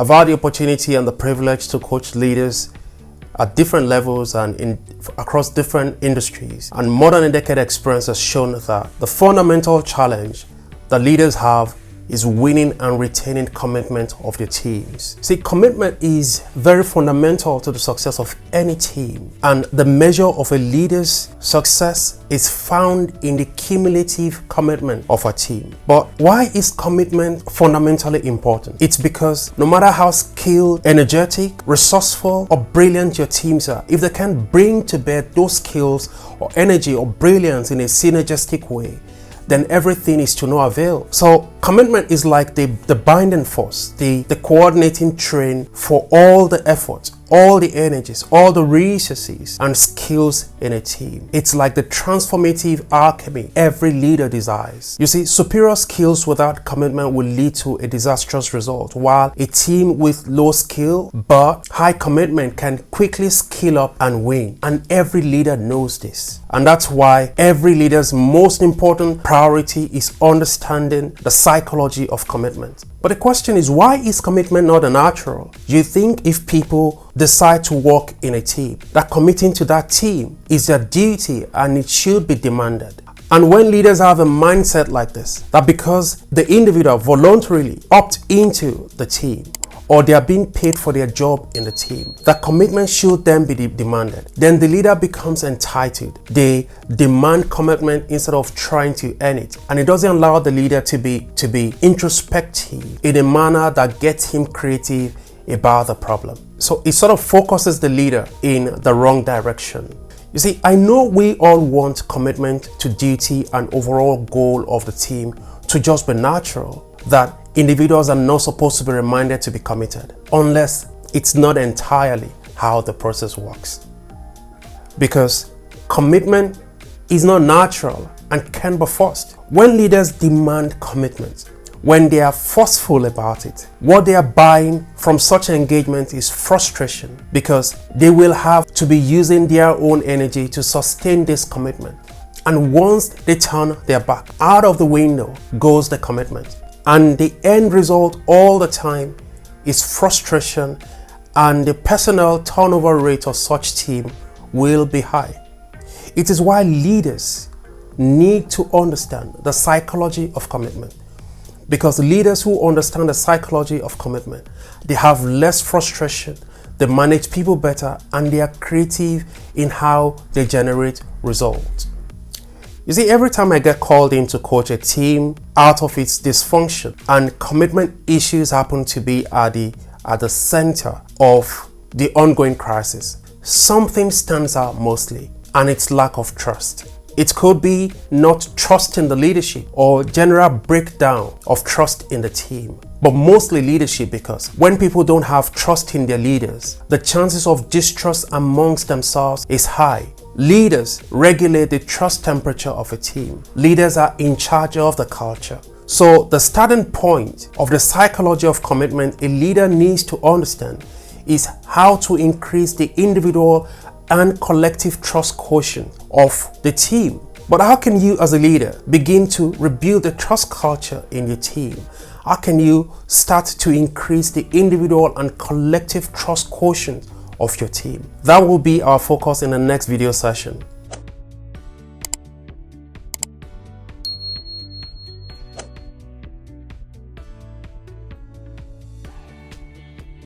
I've had the opportunity and the privilege to coach leaders at different levels and across different industries. And more than a decade experience has shown that the fundamental challenge that leaders have is winning and retaining commitment of their teams. See, commitment is very fundamental to the success of any team, and the measure of a leader's success is found in the cumulative commitment of a team. But why is commitment fundamentally important? It's because no matter how skilled, energetic, resourceful, or brilliant your teams are, if they can't bring to bear those skills or energy or brilliance in a synergistic way, then everything is to no avail. So commitment is like the binding force, the coordinating train for all the efforts, all the energies, all the resources and skills in a team. It's like the transformative alchemy every leader desires. You see, superior skills without commitment will lead to a disastrous result, while a team with low skill but high commitment can quickly skill up and win. And every leader knows this. And that's why every leader's most important priority is understanding the psychology of commitment. But the question is, why is commitment not a natural? Do you think if people decide to work in a team, that committing to that team is their duty and it should be demanded? And when leaders have a mindset like this, that because the individual voluntarily opt into the team, or they are being paid for their job in the team, that commitment should then be demanded, then the leader becomes entitled. They demand commitment instead of trying to earn it. And it doesn't allow the leader to be introspective in a manner that gets him creative about the problem. So it sort of focuses the leader in the wrong direction. You see, I know we all want commitment to duty and overall goal of the team to just be natural, that individuals are not supposed to be reminded to be committed, unless it's not entirely how the process works. Because commitment is not natural and can be forced. When leaders demand commitment, when they are forceful about it, what they are buying from such engagement is frustration, because they will have to be using their own energy to sustain this commitment. And once they turn their back, out of the window goes the commitment. And the end result all the time is frustration, and the personnel turnover rate of such team will be high. It is why leaders need to understand the psychology of commitment. Because leaders who understand the psychology of commitment, they have less frustration, they manage people better, and they are creative in how they generate results. You see, every time I get called in to coach a team out of its dysfunction, and commitment issues happen to be at the center of the ongoing crisis, something stands out mostly, and it's lack of trust. It could be not trust in the leadership or general breakdown of trust in the team, but mostly leadership, because when people don't have trust in their leaders, the chances of distrust amongst themselves is high. Leaders regulate the trust temperature of a team. Leaders are in charge of the culture. So the starting point of the psychology of commitment a leader needs to understand is how to increase the individual and collective trust quotient of the team. But how can you as a leader begin to rebuild the trust culture in your team? How can you start to increase the individual and collective trust quotient of your team? That will be our focus in the next video session.